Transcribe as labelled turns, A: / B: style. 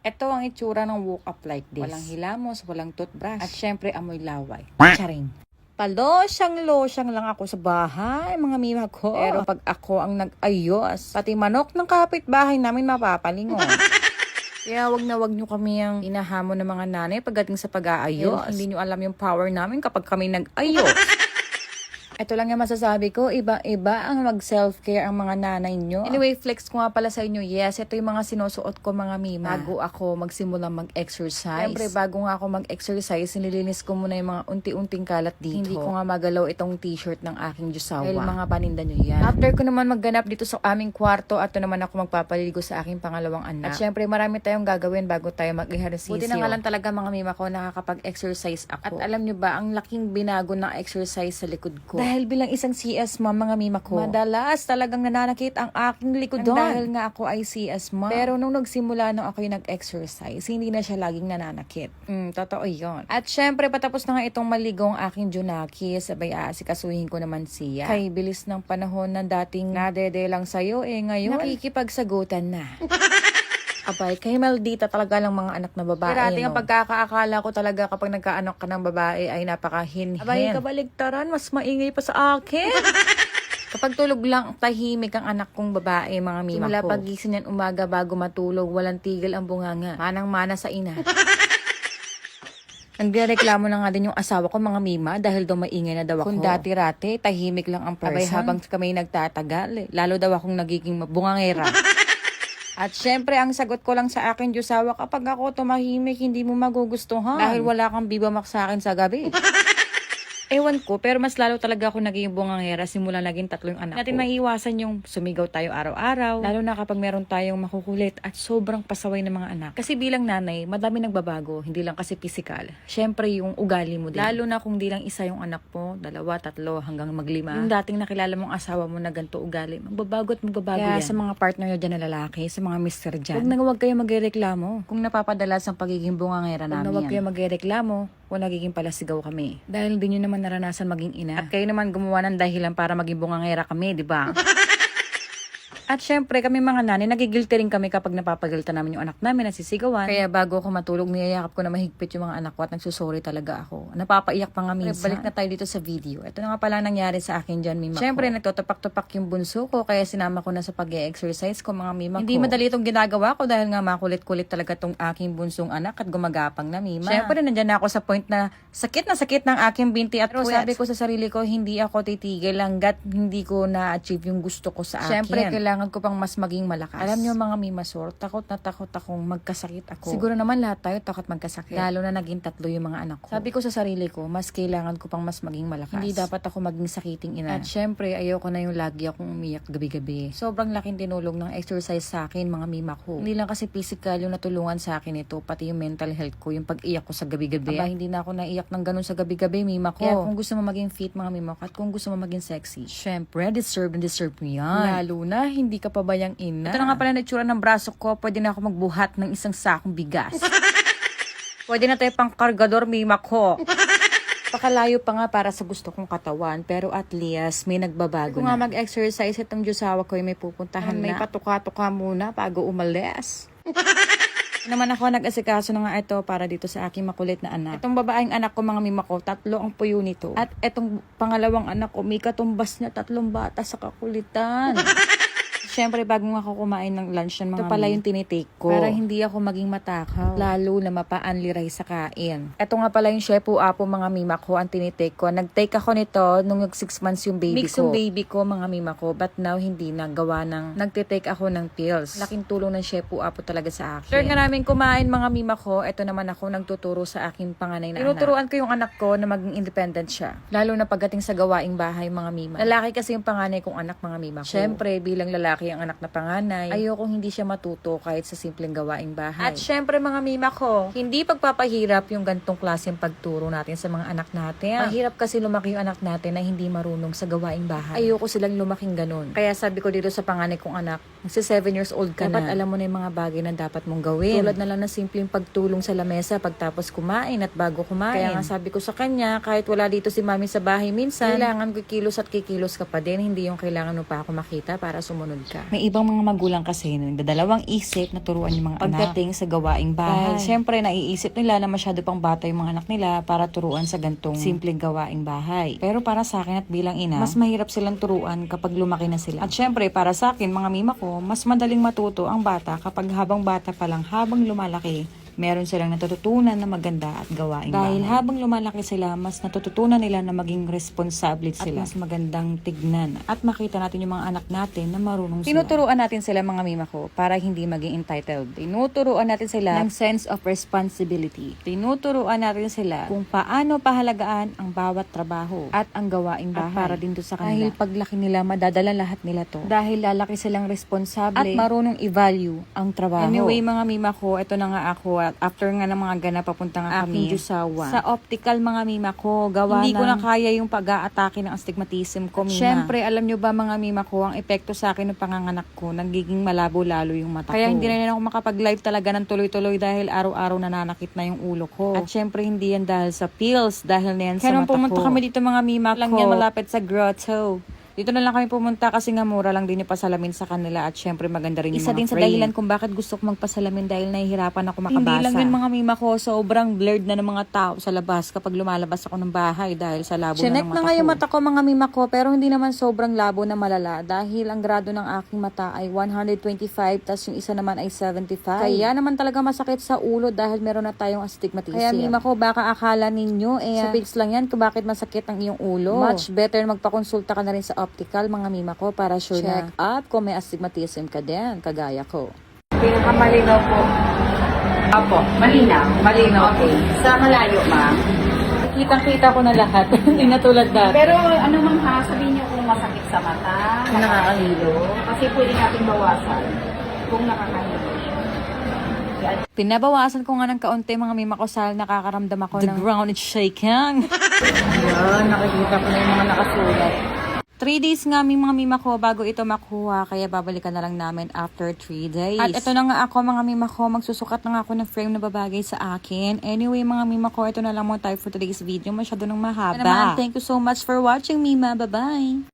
A: Ito ang itsura ng woke up like this. Walang hilamos, walang toothbrush, at syempre amoy laway. Charing. Palosyang-losyang lang ako sa bahay, mga mima ko. Pero pag ako ang nag-ayos, pati manok ng kapitbahay namin mapapalingon. Kaya wag na wag nyo kami ang inahamon ng mga nanay pagdating sa pag-aayos. Hindi nyo alam yung power namin kapag kami nag-ayos. Ito lang yung masasabi ko, iba-iba ang mag-self-care ang mga nanay nyo. Anyway, flex ko nga pala sa inyo, yes, ito yung mga sinusuot ko mga mima. Bago ako magsimula mag-exercise. Siyempre, bago nga ako mag-exercise, nililinis ko muna yung mga unti-unting kalat dito. Hindi ko nga magalaw itong t-shirt ng aking Diyosawa. Dahil mga paninda nyo yan. After ko naman magganap dito sa aming kwarto, at naman ako magpapaligo sa aking pangalawang anak. At syempre, marami tayong gagawin bago tayo mag-ehersisyo. Buti na nga lang talaga mga mima ko, nakakapag-exercise ako. At alam nyo ba, ang laking binago ng exercise sa likod ko. Dahil bilang isang CS mom, mga mima ko, madalas talagang nananakit ang aking likod doon. Dahil nga ako ay CS mom. Pero nung nagsimula nung ako yung nag-exercise, hindi na siya laging nananakit. Totoo yun. At syempre, patapos na nga itong maligong aking Junaki, sabay aasikasuhin ko naman siya. Kay bilis ng panahon na dating nadede lang sa'yo, ngayon nakikipagsagutan na. Abay, kay Maldita talaga lang mga anak na babae. Pero ang pagkakaakala ko talaga kapag nagkaanak ka ng babae ay napakahinhin. Abay, kabaligtaran, mas maingay pa sa akin. Kapag tulog lang, tahimik ang anak kong babae, mga mima ko. Simula pagising yan umaga bago matulog, walang tigil ang bunganga. Manang-mana sa ina. Nagreklamo na nga din yung asawa ko, mga mima, dahil daw maingay na daw ako. Kung dati-rate, tahimik lang ang person. Abay, habang kami nagtatagal, lalo daw akong nagiging bungangera. At syempre, ang sagot ko lang sa akin, Diyosawa, kapag ako tumahimik, hindi mo magugustuhan. Dahil wala kang bibamak sa akin sa gabi. Ewan ko, pero mas lalo talaga ako naging bungangera simula naging 3 yung anak ko. Natin maiiwasan yung sumigaw tayo araw-araw, lalo na kapag meron tayong makukulit at sobrang pasaway ng mga anak. Kasi bilang nanay, madami nagbabago, hindi lang kasi physical. Syempre, yung ugali mo din. Lalo na kung di lang isa yung anak mo, 2, 3, hanggang mag-5. Yung dating nakilala mong asawa mo na ganito ugali, magbabago at magbabago yan. Kaya sa mga partner nyo dyan na lalaki, sa mga mister dyan, huwag kayo magreklamo kung napapadalas ang pagiging bungangera namin. Huwag kayo magreklamo kung nagiging palasigaw kami. Dahil hindi nyo naman naranasan maging ina. At kayo naman gumawa ng dahilan para maging bungangera kami, di ba? At syempre, kami mga nanay, nagigilty rin kami kapag napapagalitan namin yung anak namin, nasisigawan. Kaya bago ako matulog, niyayakap ko na mahigpit yung mga anak ko at nagsusorry talaga ako. Napapaiyak pa nga minsan. Balik na tayo dito sa video. Ito na nga pala nangyari sa akin dyan, mima ko. Syempre, nagtotopak-topak yung bunso ko, kaya sinama ko na sa pag-e-exercise ko, mga mima ko. Hindi madali itong ginagawa ko dahil nga makulit-kulit talaga tong aking bunsong anak at gumagapang na, mima. Syempre, nandyan na ako sa point na sakit ng aking binti at pero sabi ko sa sarili ko, hindi ako titigil hanggat hindi ko na-achieve yung gusto ko sa akin. Syempre, kailangan ko pang mas maging malakas. Alam niyo mga mimasor, takot akong magkasakit ako. Siguro naman lahat tayo takot magkasakit. Lalo na naging 3 yung mga anak ko. Sabi ko sa sarili ko, mas kailangan ko pang mas maging malakas. Hindi dapat ako maging sakiting ina. At syempre, ayoko na yung lagi akong umiyak gabi-gabi. Sobrang laking tinulong ng exercise sa akin, mga mima ko. Hindi lang kasi physical yung natulungan sa akin ito, pati yung mental health ko, yung pag-iyak ko sa gabi-gabi. Aba, hindi na ako naiyak ng ganun sa gabi-gabi, mima ko. Kaya kung gusto mo maging fit, mga mima ko, at kung gusto mo maging sexy, syempre, deserve mo yan. Lalo na, hindi ka pa bayang ina. Ito na nga pala na itsura ng braso ko, pwede na ako magbuhat ng isang sakong bigas. Pwede na tayo pang kargador, mima ko. Pakalayo pa nga para sa gusto kong katawan, pero at least may nagbabago na. Kung nga mag-exercise itong Diyosawa ko, may pupuntahan na. May patuka-tuka muna bago umalis. Naman ako nag-asikaso na nga ito para dito sa aking makulit na anak. Itong babaeng anak ko, mga mima ko, 3 ang puyo nito. At itong pangalawang anak ko, may katumbas niya 3 bata sa kakulitan. Siyempre, bago nga ako kumain ng lunch yan, mga ito pala yung tinitake ko. Para hindi ako maging matakaw. Lalo na mapa-unli rice sa kain. Ito nga pala yung Shepu Apo, mga mima ko, ang tinitake ko. Nag-take ako nito nung 6 months yung baby ko. Mix yung baby ko, mga mima ko. But now, hindi na. Gawa ng nagtitake ako ng pills. Laking tulong ng Shepu Apo talaga sa akin. After nga namin kumain, mga mima ko, ito naman ako nagtuturo sa aking panganay na anak. Tinuturuan ko yung anak ko na maging independent siya. Lalo na pagdating sa gawaing bahay, mga mima. Lalaki kasi yung panganay kong anak, mga mima ko. Siyempre, bilang lalaki ang anak na panganay, ayokong hindi siya matuto kahit sa simpleng gawaing bahay. At syempre, mga mima ko, hindi pagpapahirap yung gantong klaseng pagturo natin sa mga anak natin. Mahirap kasi lumaki yung anak natin na hindi marunong sa gawaing bahay. Ayoko silang lumaking ganun. Kaya sabi ko dito sa panganay kong anak, magsi 7 years old ka dapat na. Alam mo na yung mga bagay na dapat mong gawin. Tulad na lang ng simpleng pagtulong sa lamesa pagtapos kumain at bago kumain. Kaya nga sabi ko sa kanya, kahit wala dito si mami sa bahay minsan, kailangan kikilos at kikilos ka pa din. Hindi yung kailangan mo pa ako makita para sumunod ka. ka. May ibang mga magulang kasi na nagdadalawang isip na turuan yung mga pagdating sa gawaing bahay. Dahil syempre naiisip nila na masyado pang bata yung mga anak nila para turuan sa gantong simpleng gawaing bahay. Pero para sa akin at bilang ina, mas mahirap silang turuan kapag lumaki na sila. At syempre para sa akin mga mima ko, mas madaling matuto ang bata kapag habang bata pa lang, habang lumalaki, meron silang natututunan na maganda at gawaing bahay. Dahil habang lumalaki sila, mas natututunan nila na maging responsable sila. At mas magandang tignan. At makita natin yung mga anak natin na marunong sila. Tinuturuan natin sila mga mima ko para hindi maging entitled. Tinuturuan natin sila ng sense of responsibility. Tinuturuan natin sila kung paano pahalagaan ang bawat trabaho at ang gawaing bahay. At para din doon sa kanila. Dahil paglaki nila, madadala lahat nila to. Dahil lalaki silang responsable at marunong i-value ang trabaho. Anyway mga mima ko, ito na nga ako. At after nga ng mga ganap, papunta nga kami sa optical mga mima ko. Gawa hindi ko na kaya yung pag-aatake ng astigmatism ko, mima. Siyempre, alam nyo ba mga mima ko, ang epekto sa akin ng panganganak ko, nagiging malabo lalo yung mata ko. Kaya hindi na ako makapag-live talaga ng tuloy-tuloy dahil araw-araw nananakit na yung ulo ko. At syempre, hindi yan dahil sa pills, dahil na yan sa mata ko. Kaya pumunta kami dito mga mima ko, lang yan malapit sa grotto. Dito na lang kami pumunta kasi nga mura lang din yung pasalamin sa kanila at syempre maganda rin yung mga frame. Isa din sa dahilan kung bakit gusto ko magpasalamin dahil nahihirapan ako makabasa. Hindi lang yun mga mima ko, sobrang blurred na ng mga tao sa labas kapag lumalabas ako ng bahay dahil sa labo na ng mata ko. Na nga yung mata ko mga mima ko pero hindi naman sobrang labo na malala dahil ang grado ng aking mata ay 125 tas yung isa naman ay 75. Kaya naman talaga masakit sa ulo dahil meron na tayong astigmatism. Kaya mima ko baka akala ninyo sa pics lang yan kung bakit masakit ang iyong ulo. Much better magpakonsulta ka na rin sa optical mga mima ko para sure check na up kung may astigmatism ka din, kagaya ko.
B: Pinakamalinaw po. Opo, malinaw. Malinaw. Okay. Sa malayo, ma'am.
A: Kitang-kita ko na lahat. Hindi na tulad dati.
B: Pero ano man ha, sabihin niyo kung masakit sa mata, nakakahilo. Kasi pwede natin bawasan kung nakakahilo siya.
A: Pinabawasan ko nga ng kaunti mga mima ko sa nakakaramdam ako ng the ground is shaking.
B: Yan, nakikita ko na yung mga nakasulat.
A: 3 days nga mga mima ko bago ito makuha, kaya babalikan na lang namin after 3 days. At ito na nga ako mga mima ko, magsusukat na nga ako ng frame na babagay sa akin. Anyway mga mima ko, ito na lang mo tayo for today's video. Masyado nang mahaba. Thank you so much for watching mima. Bye-bye!